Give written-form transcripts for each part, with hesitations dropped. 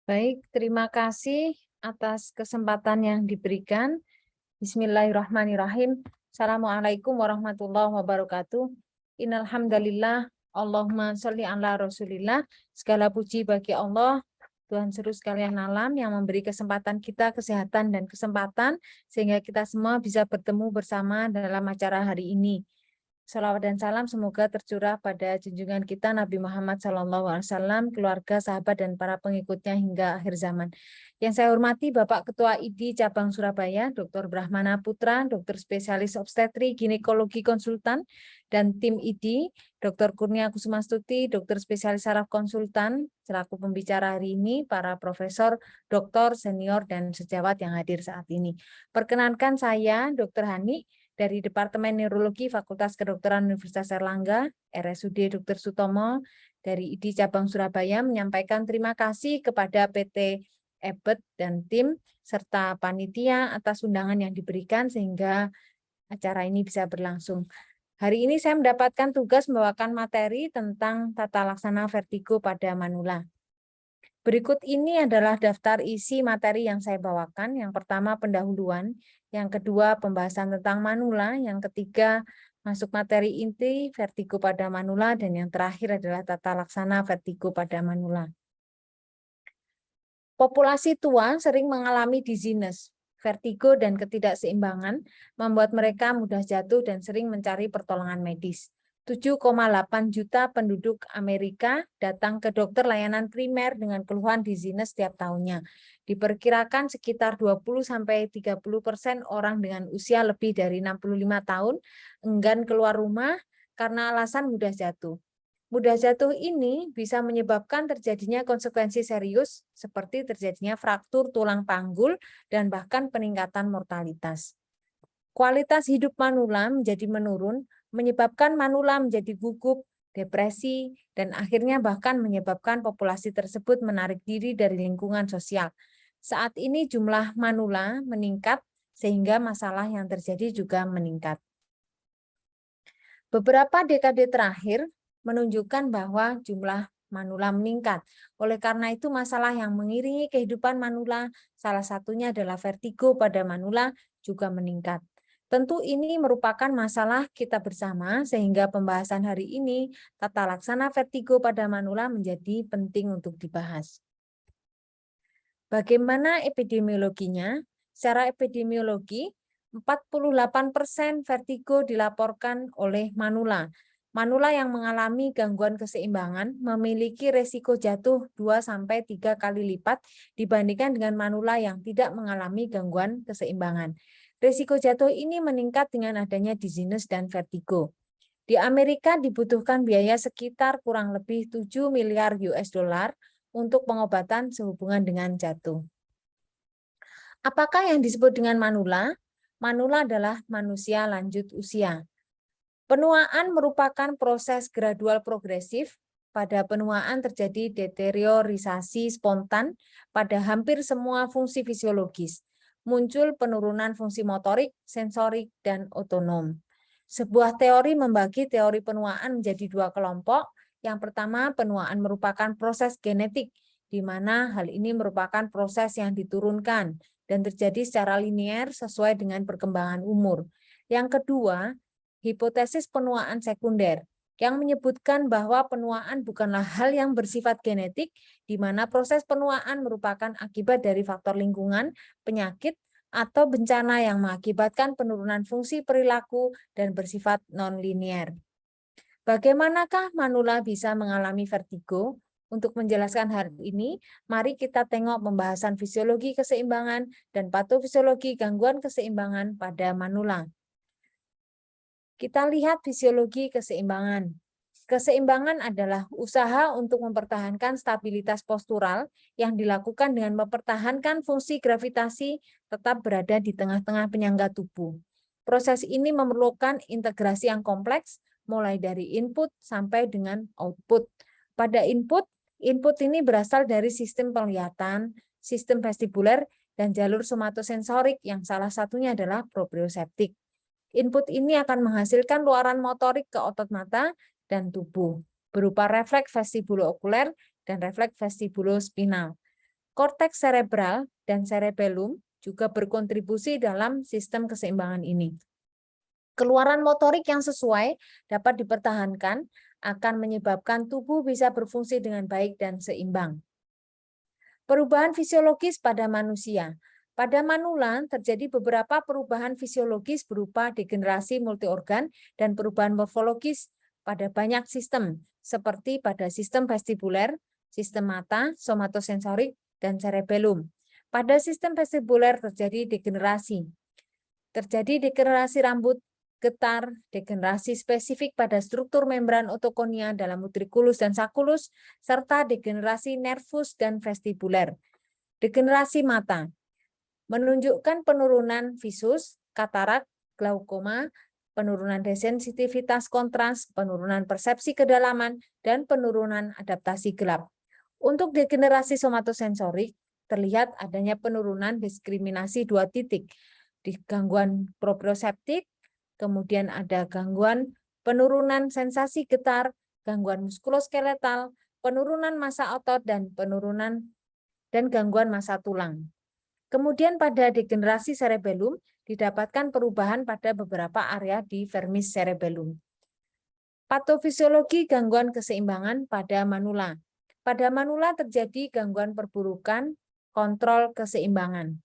Baik, terima kasih atas kesempatan yang diberikan. Bismillahirrahmanirrahim. Assalamualaikum warahmatullahi wabarakatuh. Innal hamdalillah, Allahumma sholli ala Rasulillah. Segala puji bagi Allah, Tuhan seluruh sekalian alam yang memberi kesempatan kita kesehatan dan kesempatan sehingga kita semua bisa bertemu bersama dalam acara hari ini. Salawat dan salam semoga tercurah pada junjungan kita Nabi Muhammad SAW, keluarga, sahabat, dan para pengikutnya hingga akhir zaman. Yang saya hormati Bapak Ketua ID Cabang Surabaya, Dr. Brahmana Putra, Dokter Spesialis Obstetri Ginekologi Konsultan, dan tim ID, Dr. Kurnia Kusumastuti, Dokter Spesialis Saraf Konsultan, selaku pembicara hari ini, para profesor, doktor, senior, dan sejawat yang hadir saat ini. Perkenankan saya, Dr. Hani, dari Departemen Neurologi Fakultas Kedokteran Universitas Airlangga, RSUD Dr. Sutomo, dari ID Cabang Surabaya menyampaikan terima kasih kepada PT Ebet dan tim, serta panitia atas undangan yang diberikan sehingga acara ini bisa berlangsung. Hari ini saya mendapatkan tugas membawakan materi tentang tata laksana vertigo pada manula. Berikut ini adalah daftar isi materi yang saya bawakan. Yang pertama pendahuluan, yang kedua pembahasan tentang manula, yang ketiga masuk materi inti vertigo pada manula, dan yang terakhir adalah tata laksana vertigo pada manula. Populasi tua sering mengalami dizziness, vertigo, dan ketidakseimbangan membuat mereka mudah jatuh dan sering mencari pertolongan medis. 7,8 juta penduduk Amerika datang ke dokter layanan primer dengan keluhan dizziness setiap tahunnya. Diperkirakan sekitar 20-30% orang dengan usia lebih dari 65 tahun enggan keluar rumah karena alasan mudah jatuh. Mudah jatuh ini bisa menyebabkan terjadinya konsekuensi serius seperti terjadinya fraktur tulang panggul dan bahkan peningkatan mortalitas. Kualitas hidup manula menjadi menurun, menyebabkan manula menjadi gugup, depresi, dan akhirnya bahkan menyebabkan populasi tersebut menarik diri dari lingkungan sosial. Saat ini jumlah manula meningkat sehingga masalah yang terjadi juga meningkat. Beberapa dekade terakhir menunjukkan bahwa jumlah manula meningkat. Oleh karena itu masalah yang mengiringi kehidupan manula, salah satunya adalah vertigo pada manula, juga meningkat. Tentu ini merupakan masalah kita bersama sehingga pembahasan hari ini tata laksana vertigo pada manula menjadi penting untuk dibahas. Bagaimana epidemiologinya? Secara epidemiologi, 48% vertigo dilaporkan oleh manula. Manula yang mengalami gangguan keseimbangan memiliki resiko jatuh 2-3 kali lipat dibandingkan dengan manula yang tidak mengalami gangguan keseimbangan. Resiko jatuh ini meningkat dengan adanya dizziness dan vertigo. Di Amerika dibutuhkan biaya sekitar kurang lebih 7 miliar US dollar untuk pengobatan sehubungan dengan jatuh. Apakah yang disebut dengan manula? Manula adalah manusia lanjut usia. Penuaan merupakan proses gradual progresif. Pada penuaan terjadi deteriorisasi spontan pada hampir semua fungsi fisiologis. Muncul penurunan fungsi motorik, sensorik, dan otonom. Sebuah teori membagi teori penuaan menjadi dua kelompok. Yang pertama, penuaan merupakan proses genetik, di mana hal ini merupakan proses yang diturunkan dan terjadi secara linier sesuai dengan perkembangan umur. Yang kedua, hipotesis penuaan sekunder yang menyebutkan bahwa penuaan bukanlah hal yang bersifat genetik, di mana proses penuaan merupakan akibat dari faktor lingkungan, penyakit, atau bencana yang mengakibatkan penurunan fungsi perilaku dan bersifat non-linier. Bagaimanakah manula bisa mengalami vertigo? Untuk menjelaskan hal ini, mari kita tengok pembahasan fisiologi keseimbangan dan patofisiologi gangguan keseimbangan pada manula. Kita lihat fisiologi keseimbangan. Keseimbangan adalah usaha untuk mempertahankan stabilitas postural yang dilakukan dengan mempertahankan fungsi gravitasi tetap berada di tengah-tengah penyangga tubuh. Proses ini memerlukan integrasi yang kompleks, mulai dari input sampai dengan output. Pada input ini berasal dari sistem penglihatan, sistem vestibuler, dan jalur somatosensorik yang salah satunya adalah proprioseptik. Input ini akan menghasilkan luaran motorik ke otot mata dan tubuh, berupa refleks vestibulo-okuler dan refleks vestibulo-spinal. Korteks cerebral dan cerebellum juga berkontribusi dalam sistem keseimbangan ini. Keluaran motorik yang sesuai dapat dipertahankan akan menyebabkan tubuh bisa berfungsi dengan baik dan seimbang. Perubahan fisiologis pada manusia. Pada manula terjadi beberapa perubahan fisiologis berupa degenerasi multiorgan dan perubahan morfologis pada banyak sistem, seperti pada sistem vestibuler, sistem mata, somatosensorik, dan cerebellum. Pada sistem vestibuler terjadi degenerasi. Terjadi degenerasi rambut, getar, degenerasi spesifik pada struktur membran otokonia dalam utriculus dan saculus, serta degenerasi nervus dan vestibuler. Degenerasi mata menunjukkan penurunan visus, katarak, glaukoma, penurunan desensitivitas kontras, penurunan persepsi kedalaman, dan penurunan adaptasi gelap. Untuk degenerasi somatosensorik, terlihat adanya penurunan diskriminasi 2 titik, di gangguan proprioseptik, kemudian ada gangguan penurunan sensasi getar, gangguan muskuloskeletal, penurunan massa otot, dan gangguan massa tulang. Kemudian pada degenerasi cerebellum didapatkan perubahan pada beberapa area di vermis cerebellum. Patofisiologi gangguan keseimbangan pada manula. Pada manula terjadi gangguan perburukan kontrol keseimbangan.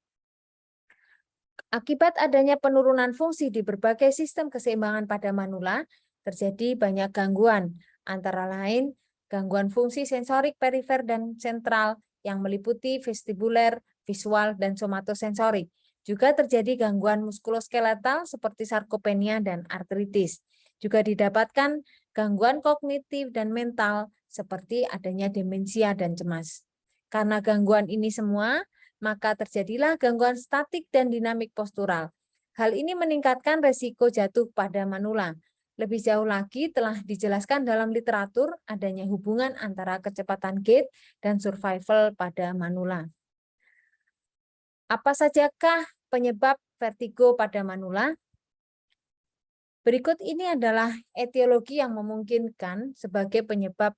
Akibat adanya penurunan fungsi di berbagai sistem keseimbangan pada manula, terjadi banyak gangguan, antara lain gangguan fungsi sensorik perifer dan sentral yang meliputi vestibuler, visual, dan somatosensorik. Juga terjadi gangguan muskuloskeletal seperti sarkopenia dan artritis. Juga didapatkan gangguan kognitif dan mental seperti adanya demensia dan cemas. Karena gangguan ini semua, maka terjadilah gangguan statik dan dinamik postural. Hal ini meningkatkan resiko jatuh pada manula. Lebih jauh lagi telah dijelaskan dalam literatur adanya hubungan antara kecepatan gait dan survival pada manula. Apa sajakah penyebab vertigo pada manula? Berikut ini adalah etiologi yang memungkinkan sebagai penyebab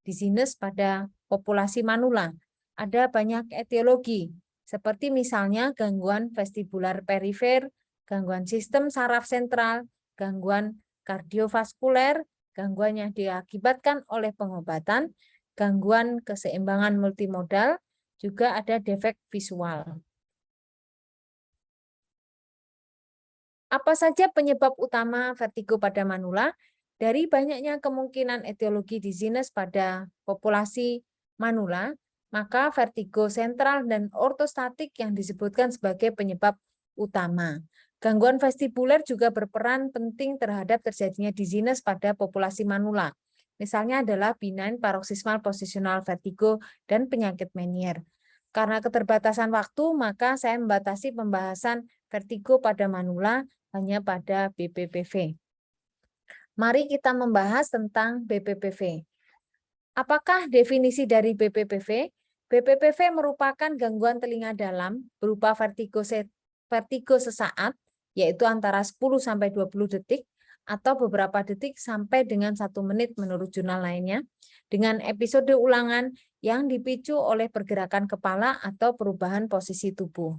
dizziness pada populasi manula. Ada banyak etiologi, seperti misalnya gangguan vestibular perifer, gangguan sistem saraf sentral, gangguan kardiovaskuler, gangguan yang diakibatkan oleh pengobatan, gangguan keseimbangan multimodal, juga ada defek visual. Apa saja penyebab utama vertigo pada manula? Dari banyaknya kemungkinan etiologi dizziness pada populasi manula, maka vertigo sentral dan ortostatik yang disebutkan sebagai penyebab utama. Gangguan vestibuler juga berperan penting terhadap terjadinya dizziness pada populasi manula. Misalnya adalah benign paroxysmal positional vertigo dan penyakit Meniere. Karena keterbatasan waktu, maka saya membatasi pembahasan vertigo pada manula hanya pada BPPV. Mari kita membahas tentang BPPV. Apakah definisi dari BPPV? BPPV merupakan gangguan telinga dalam berupa vertigo sesaat, yaitu antara 10-20 detik, atau beberapa detik sampai dengan 1 menit menurut jurnal lainnya, dengan episode ulangan yang dipicu oleh pergerakan kepala atau perubahan posisi tubuh.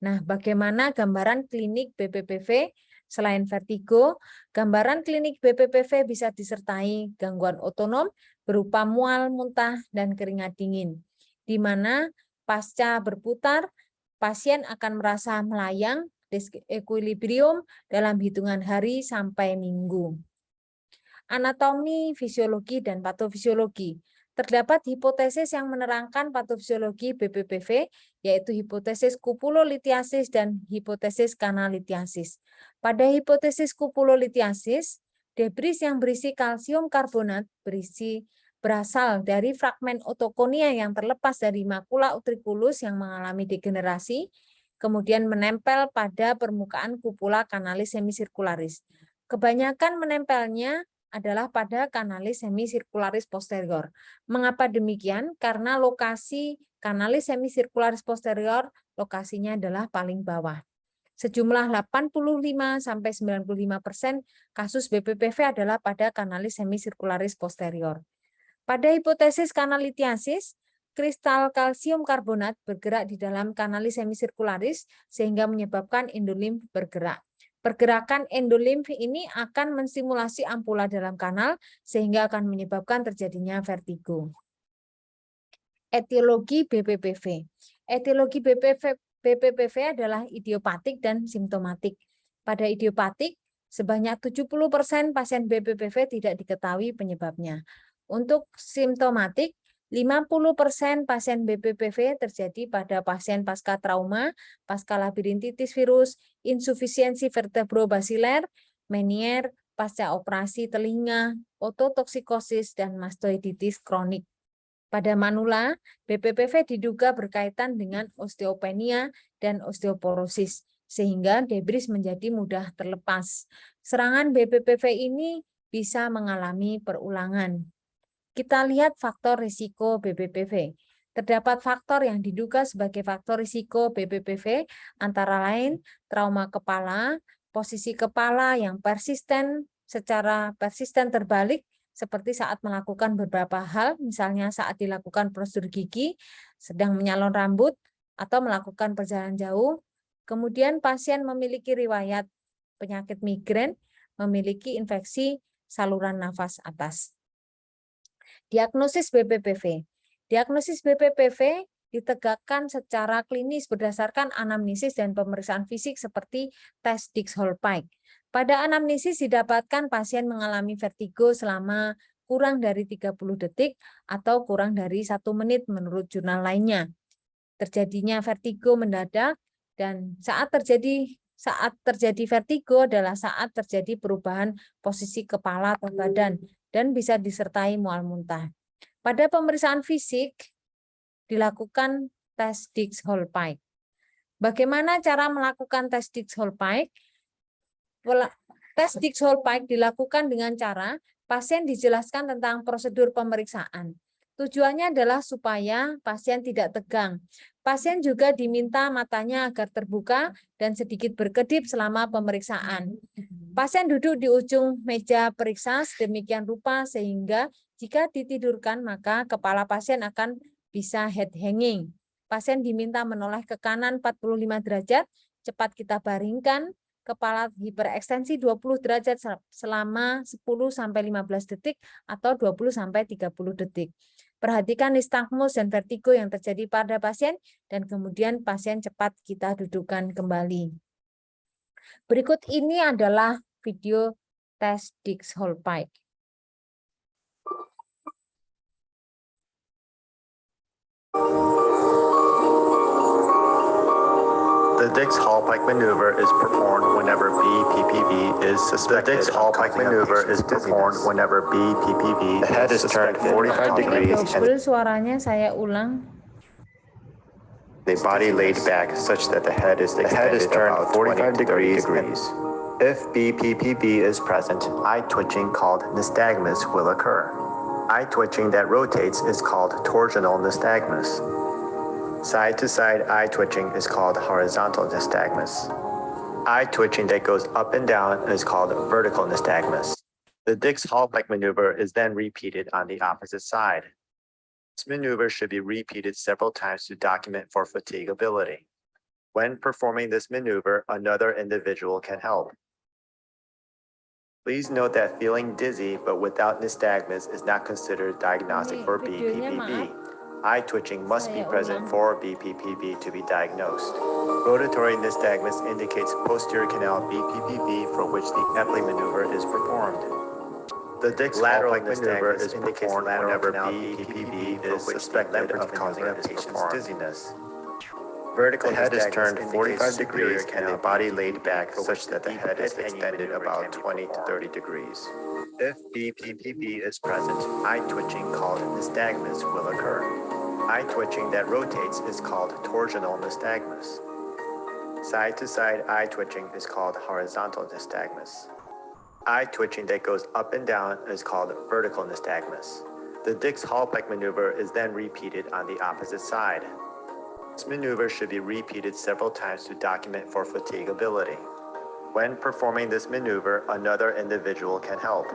Nah, bagaimana gambaran klinik BPPV? Selain vertigo, gambaran klinik BPPV bisa disertai gangguan otonom berupa mual, muntah, dan keringat dingin, di mana pasca berputar, pasien akan merasa melayang, disequilibrium dalam hitungan hari sampai minggu. Anatomi, fisiologi, dan patofisiologi. Terdapat hipotesis yang menerangkan patofisiologi BPPV, yaitu hipotesis kupulolitiasis dan hipotesis kanalitiasis. Pada hipotesis kupulolitiasis, debris yang berisi kalsium karbonat berasal dari fragmen otokonia yang terlepas dari makula utriculus yang mengalami degenerasi, kemudian menempel pada permukaan kupula kanalis semisirkularis. Kebanyakan menempelnya adalah pada kanalis semisirkularis posterior. Mengapa demikian? Karena lokasi kanalis semisirkularis posterior lokasinya adalah paling bawah. Sejumlah 85-95% kasus BPPV adalah pada kanalis semisirkularis posterior. Pada hipotesis kanalitiasis, kristal kalsium karbonat bergerak di dalam kanalis semisirkularis sehingga menyebabkan endolimf bergerak. Pergerakan endolimf ini akan menstimulasi ampula dalam kanal sehingga akan menyebabkan terjadinya vertigo. Etiologi BPPV. Etiologi BPPV adalah idiopatik dan simptomatik. Pada idiopatik, sebanyak 70% pasien BPPV tidak diketahui penyebabnya. Untuk simptomatik, 50% pasien BPPV terjadi pada pasien pasca trauma, pasca labirintitis virus, insufisiensi vertebrobasiler, Meniere, pasca operasi telinga, ototoksikosis, dan mastoiditis kronik. Pada manula, BPPV diduga berkaitan dengan osteopenia dan osteoporosis, sehingga debris menjadi mudah terlepas. Serangan BPPV ini bisa mengalami perulangan. Kita lihat faktor risiko BPPV. Terdapat faktor yang diduga sebagai faktor risiko BPPV, antara lain trauma kepala, posisi kepala yang secara persisten terbalik, seperti saat melakukan beberapa hal, misalnya saat dilakukan prosedur gigi, sedang menyalon rambut, atau melakukan perjalanan jauh. Kemudian pasien memiliki riwayat penyakit migrain, memiliki infeksi saluran nafas atas. Diagnosis BPPV. Diagnosis BPPV ditegakkan secara klinis berdasarkan anamnesis dan pemeriksaan fisik seperti tes Dix-Hallpike. Pada anamnesis didapatkan pasien mengalami vertigo selama kurang dari 30 detik atau kurang dari 1 menit menurut jurnal lainnya. Terjadinya vertigo mendadak dan saat terjadi vertigo adalah saat terjadi perubahan posisi kepala atau badan dan bisa disertai mual muntah. Pada pemeriksaan fisik dilakukan tes Dix-Hallpike. Bagaimana cara melakukan tes Dix-Hallpike? Tes Dix-Hallpike dilakukan dengan cara pasien dijelaskan tentang prosedur pemeriksaan. Tujuannya adalah supaya pasien tidak tegang. Pasien juga diminta matanya agar terbuka dan sedikit berkedip selama pemeriksaan. Pasien duduk di ujung meja periksa sedemikian rupa sehingga jika ditidurkan maka kepala pasien akan bisa head hanging. Pasien diminta menoleh ke kanan 45 derajat, cepat kita baringkan, kepala hiperekstensi 20 derajat selama 10-15 detik atau 20-30 detik. Perhatikan nistagmus dan vertigo yang terjadi pada pasien dan kemudian pasien cepat kita dudukkan kembali. Berikut ini adalah video tes Dix-Hallpike. The Dix-Hallpike maneuver is performed whenever BPPV is suspected. The Dix-Hallpike maneuver is performed whenever BPPV. The head is turned 45 degrees and suaranya saya ulang. the body laid back such that the head is turned 45 degrees. If BPPV is present, eye twitching called nystagmus will occur. Eye twitching that rotates is called torsional nystagmus. Side-to-side eye twitching is called horizontal nystagmus. Eye twitching that goes up and down is called vertical nystagmus. The Dix-Hallpike maneuver is then repeated on the opposite side. This maneuver should be repeated several times to document for fatigability. When performing this maneuver, another individual can help. Please note that feeling dizzy but without nystagmus is not considered diagnostic for BPPV. Eye twitching must be present for BPPV to be diagnosed. Rotatory nystagmus indicates posterior canal BPPV for which the Epley maneuver is performed. The Dix-Hallpike maneuver is performed whenever BPPV is suspected of causing a patient's dizziness. Vertical head is turned 45 degrees and the body laid back such that the head is extended about 20 to 30 degrees. If BPPV is present, eye twitching called nystagmus will occur. Eye twitching that rotates is called torsional nystagmus. Side-to-side eye twitching is called horizontal nystagmus. Eye twitching that goes up and down is called vertical nystagmus. The Dix-Hallpike maneuver is then repeated on the opposite side. This maneuver should be repeated several times to document for fatigability. When performing this maneuver, another individual can help.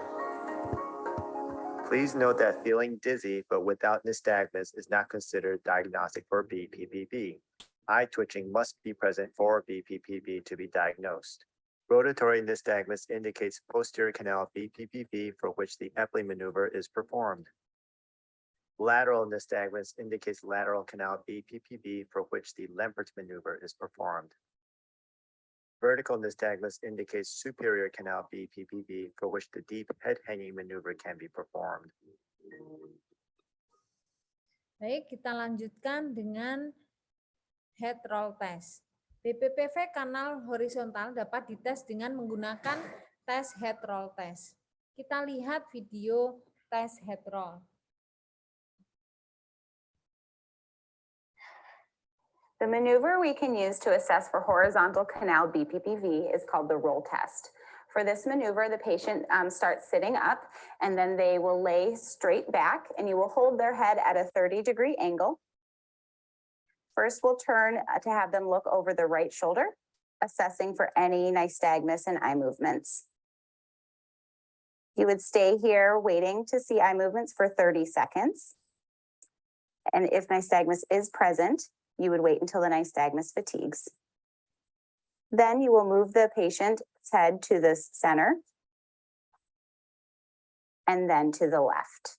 Please note that feeling dizzy but without nystagmus is not considered diagnostic for BPPV. Eye twitching must be present for BPPV to be diagnosed. Rotatory nystagmus indicates posterior canal BPPV for which the Epley maneuver is performed. Lateral nystagmus indicates lateral canal BPPV for which the Lempert maneuver is performed. Vertical nystagmus indicates superior canal BPPV for which the deep head hanging maneuver can be performed. Baik, kita lanjutkan dengan head roll test. BPPV kanal horizontal dapat dites dengan menggunakan tes head roll test. Kita lihat video tes head roll. The maneuver we can use to assess for horizontal canal BPPV is called the roll test. For this maneuver, the patient starts sitting up and then they will lay straight back and you will hold their head at a 30-degree angle. First, we'll turn to have them look over the right shoulder, assessing for any nystagmus and eye movements. You would stay here waiting to see eye movements for 30 seconds. And if nystagmus is present, you would wait until the nystagmus fatigues. Then you will move the patient's head to the center and then to the left.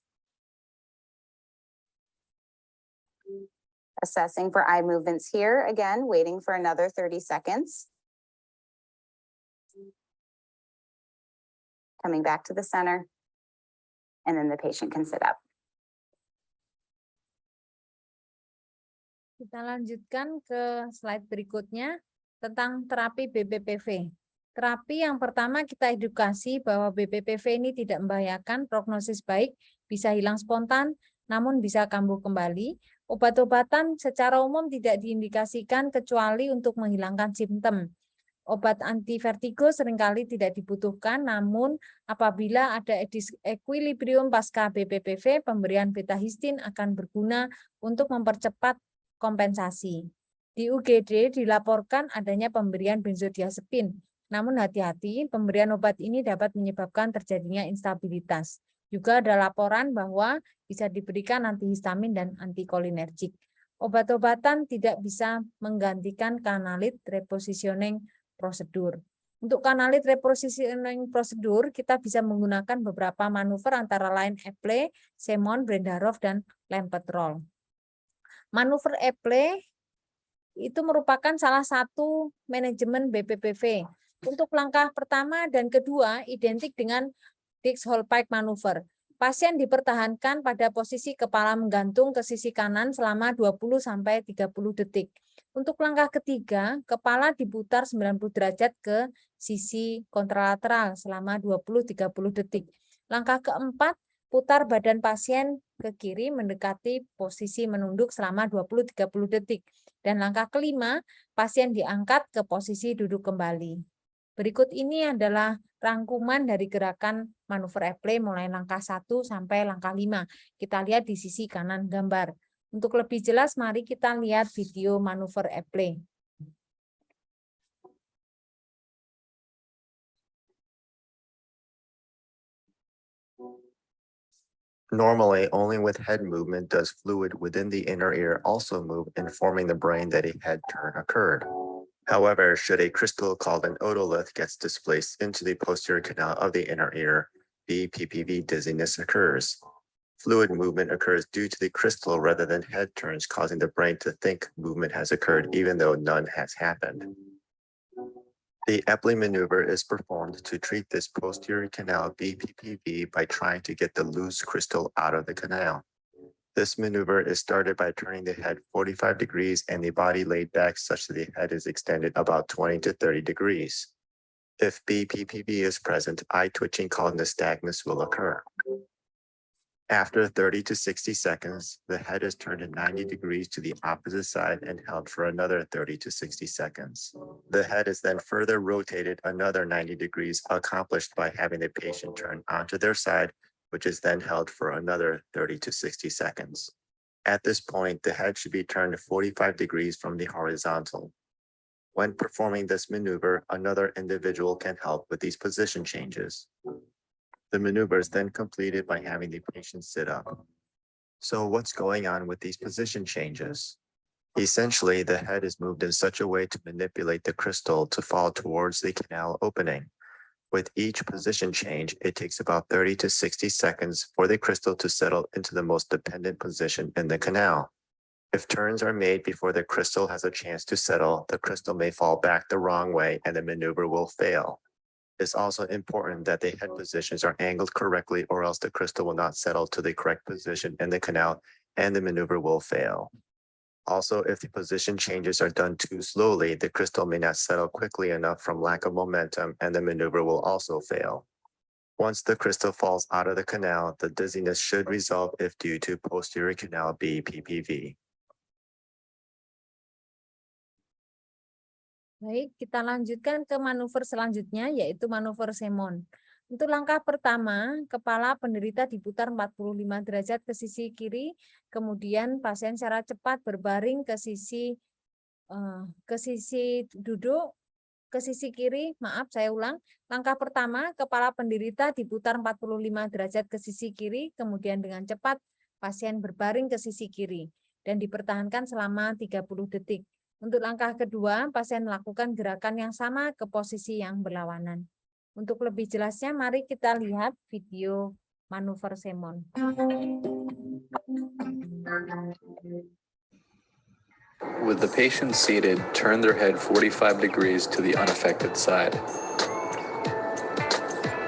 Assessing for eye movements here, again, waiting for another 30 seconds. Coming back to the center, and then the patient can sit up. Kita lanjutkan ke slide berikutnya tentang terapi BPPV. Terapi yang pertama kita edukasi bahwa BPPV ini tidak membahayakan, prognosis baik, bisa hilang spontan, namun bisa kambuh kembali. Obat-obatan secara umum tidak diindikasikan kecuali untuk menghilangkan simptom. Obat anti vertigo seringkali tidak dibutuhkan, namun apabila ada equilibrium pasca BPPV, pemberian beta histin akan berguna untuk mempercepat kompensasi. Di UGD dilaporkan adanya pemberian benzodiazepin, namun hati-hati, pemberian obat ini dapat menyebabkan terjadinya instabilitas. Juga ada laporan bahwa bisa diberikan antihistamin dan antikolinergik. Obat-obatan tidak bisa menggantikan kanalit repositioning prosedur. Untuk kanalit repositioning prosedur, kita bisa menggunakan beberapa manuver antara lain Epley, Semon, Brendarov, dan Lempert roll. Manuver Epley itu merupakan salah satu manajemen BPPV. Untuk langkah pertama dan kedua identik dengan Dix-Hallpike maneuver. Pasien dipertahankan pada posisi kepala menggantung ke sisi kanan selama 20-30 detik. Untuk langkah ketiga, kepala diputar 90 derajat ke sisi kontralateral selama 20-30 detik. Langkah keempat, putar badan pasien ke kiri mendekati posisi menunduk selama 20-30 detik. Dan langkah kelima, pasien diangkat ke posisi duduk kembali. Berikut ini adalah rangkuman dari gerakan manuver Epley mulai langkah 1 sampai langkah 5. Kita lihat di sisi kanan gambar. Untuk lebih jelas, mari kita lihat video manuver Epley. Normally, only with head movement does fluid within the inner ear also move, informing the brain that a head turn occurred. However, should a crystal called an otolith gets displaced into the posterior canal of the inner ear, BPPV dizziness occurs. Fluid movement occurs due to the crystal rather than head turns, causing the brain to think movement has occurred even though none has happened. The Epley maneuver is performed to treat this posterior canal BPPV by trying to get the loose crystal out of the canal. This maneuver is started by turning the head 45 degrees and the body laid back such that the head is extended about 20 to 30 degrees. If BPPV is present, eye twitching called nystagmus will occur. After 30 to 60 seconds, the head is turned 90 degrees to the opposite side and held for another 30 to 60 seconds. The head is then further rotated another 90 degrees, accomplished by having the patient turn onto their side, which is then held for another 30 to 60 seconds. At this point, the head should be turned 45 degrees from the horizontal. When performing this maneuver, another individual can help with these position changes. The maneuver is then completed by having the patient sit up. So what's going on with these position changes? Essentially, the head is moved in such a way to manipulate the crystal to fall towards the canal opening. With each position change, it takes about 30 to 60 seconds for the crystal to settle into the most dependent position in the canal. If turns are made before the crystal has a chance to settle, the crystal may fall back the wrong way and the maneuver will fail. It's also important that the head positions are angled correctly, or else the crystal will not settle to the correct position in the canal and the maneuver will fail. Also, if the position changes are done too slowly, the crystal may not settle quickly enough from lack of momentum and the maneuver will also fail. Once the crystal falls out of the canal, the dizziness should resolve if due to posterior canal BPPV. Baik, kita lanjutkan ke manuver selanjutnya, yaitu manuver Semon. Untuk langkah pertama, kepala penderita diputar 45 derajat ke sisi kiri, kemudian pasien secara cepat berbaring ke sisi duduk, ke sisi kiri, maaf saya ulang. Langkah pertama, kepala penderita diputar 45 derajat ke sisi kiri, kemudian dengan cepat pasien berbaring ke sisi kiri, dan dipertahankan selama 30 detik. Untuk langkah kedua, pasien melakukan gerakan yang sama ke posisi yang berlawanan. Untuk lebih jelasnya, mari kita lihat video manuver Semon. With the patient seated, turn their head 45 degrees to the unaffected side.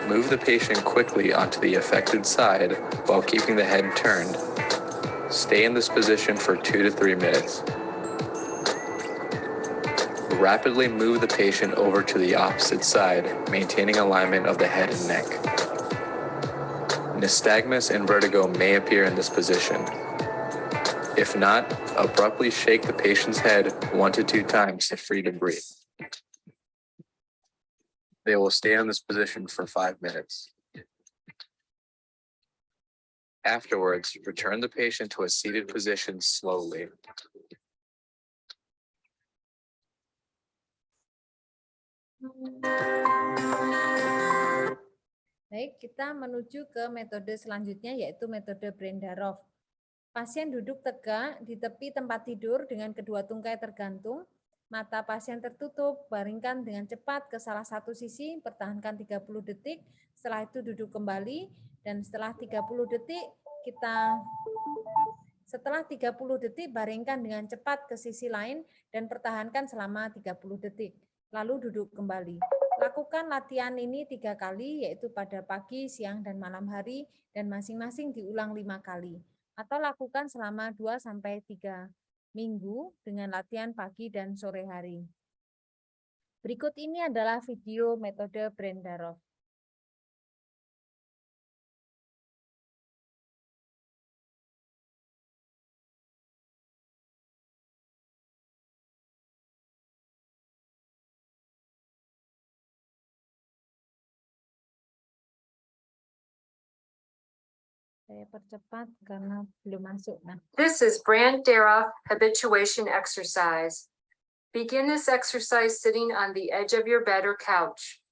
Move the patient quickly onto the affected side while keeping the head turned. Stay in this position for 2 to 3 minutes. Rapidly move the patient over to the opposite side, maintaining alignment of the head and neck. Nystagmus and vertigo may appear in this position. If not, abruptly shake the patient's head 1 to 2 times to free to breathe. They will stay in this position for 5 minutes. Afterwards, return the patient to a seated position slowly. Baik, kita menuju ke metode selanjutnya, yaitu metode Brendarov. Pasien duduk tegak di tepi tempat tidur dengan kedua tungkai tergantung, mata pasien tertutup, baringkan dengan cepat ke salah satu sisi, pertahankan 30 detik, setelah itu duduk kembali, dan setelah 30 detik baringkan dengan cepat ke sisi lain dan pertahankan selama 30 detik, lalu duduk kembali. Lakukan latihan ini 3 kali, yaitu pada pagi, siang, dan malam hari, dan masing-masing diulang 5 kali. Atau lakukan selama 2-3 minggu dengan latihan pagi dan sore hari. Berikut ini adalah video metode Brendarov. Saya percepat karena belum masuk. This is Brandt-Daroff habituation exercise. Begin this exercise sitting on the edge of your bed or couch.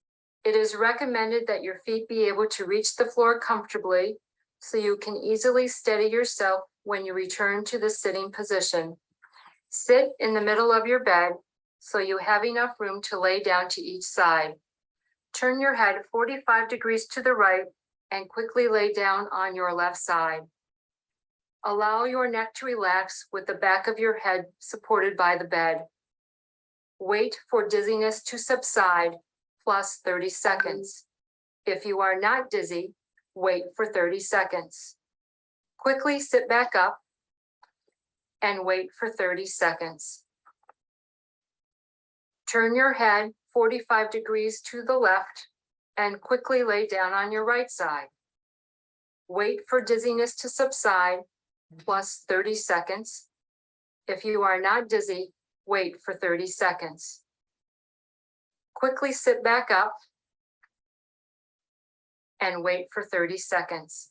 It is recommended that your feet be able to reach the floor comfortably so you can easily steady yourself when you return to the sitting position. Sit in the middle of your bed so you have enough room to lay down to each side. Turn your head 45 degrees to the right and quickly lay down on your left side. Allow your neck to relax with the back of your head supported by the bed. Wait for dizziness to subside, plus 30 seconds. If you are not dizzy, wait for 30 seconds. Quickly sit back up and wait for 30 seconds. Turn your head 45 degrees to the left and quickly lay down on your right side. Wait for dizziness to subside, plus 30 seconds. If you are not dizzy, wait for 30 seconds. Quickly sit back up and wait for 30 seconds.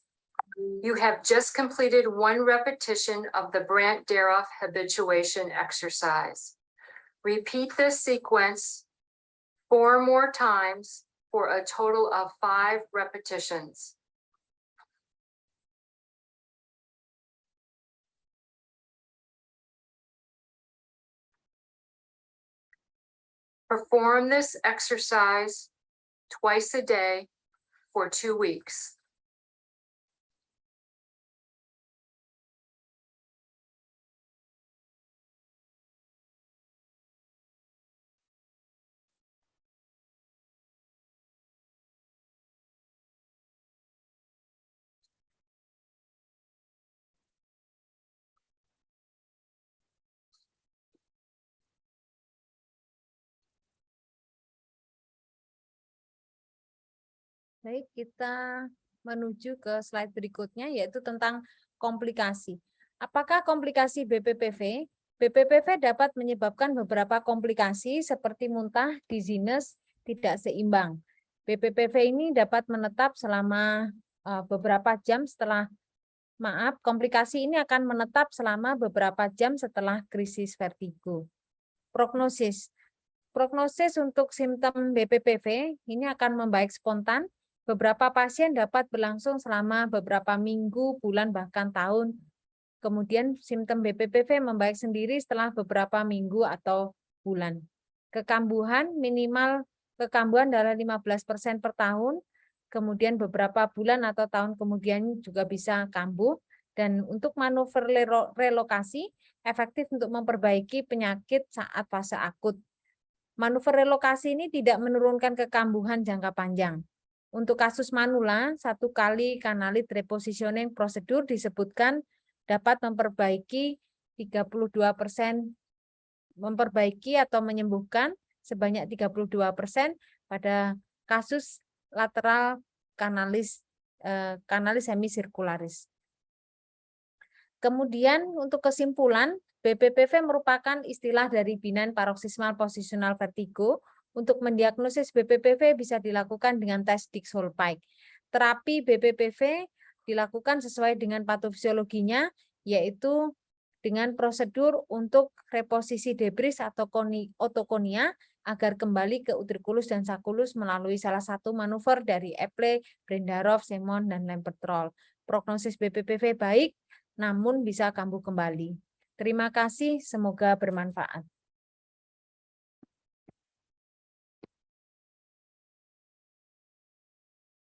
You have just completed 1 repetition of the Brandt-Daroff habituation exercise. Repeat this sequence 4 more times for a total of 5 repetitions. Perform this exercise twice a day for 2 weeks. Baik, kita menuju ke slide berikutnya, yaitu tentang komplikasi. Apakah komplikasi BPPV? BPPV dapat menyebabkan beberapa komplikasi seperti muntah, dizziness, tidak seimbang. BPPV ini dapat menetap selama beberapa jam setelah, komplikasi ini akan menetap selama beberapa jam setelah krisis vertigo. Prognosis. Prognosis untuk simptom BPPV ini akan membaik spontan. Beberapa pasien dapat berlangsung selama beberapa minggu, bulan, bahkan tahun. Kemudian simptom BPPV membaik sendiri setelah beberapa minggu atau bulan. Kekambuhan minimal kekambuhan adalah 15% per tahun. Kemudian beberapa bulan atau tahun kemudian juga bisa kambuh. Dan untuk manuver relokasi efektif untuk memperbaiki penyakit saat fase akut. Manuver relokasi ini tidak menurunkan kekambuhan jangka panjang. Untuk kasus manula, 1 kali kanalit repositioning prosedur disebutkan dapat memperbaiki 32%, memperbaiki atau menyembuhkan sebanyak 32% pada kasus lateral kanalis hemisirkularis. Kemudian untuk kesimpulan, BPPV merupakan istilah dari benign paroxysmal positional vertigo. Untuk mendiagnosis BPPV bisa dilakukan dengan tes Dix-Hallpike. Terapi BPPV dilakukan sesuai dengan patofisiologinya, yaitu dengan prosedur untuk reposisi debris atau otokonia agar kembali ke utriculus dan sacculus melalui salah satu manuver dari Eple, Brendarov, Semon, dan Lempertrol. Prognosis BPPV baik, namun bisa kambuh kembali. Terima kasih, semoga bermanfaat.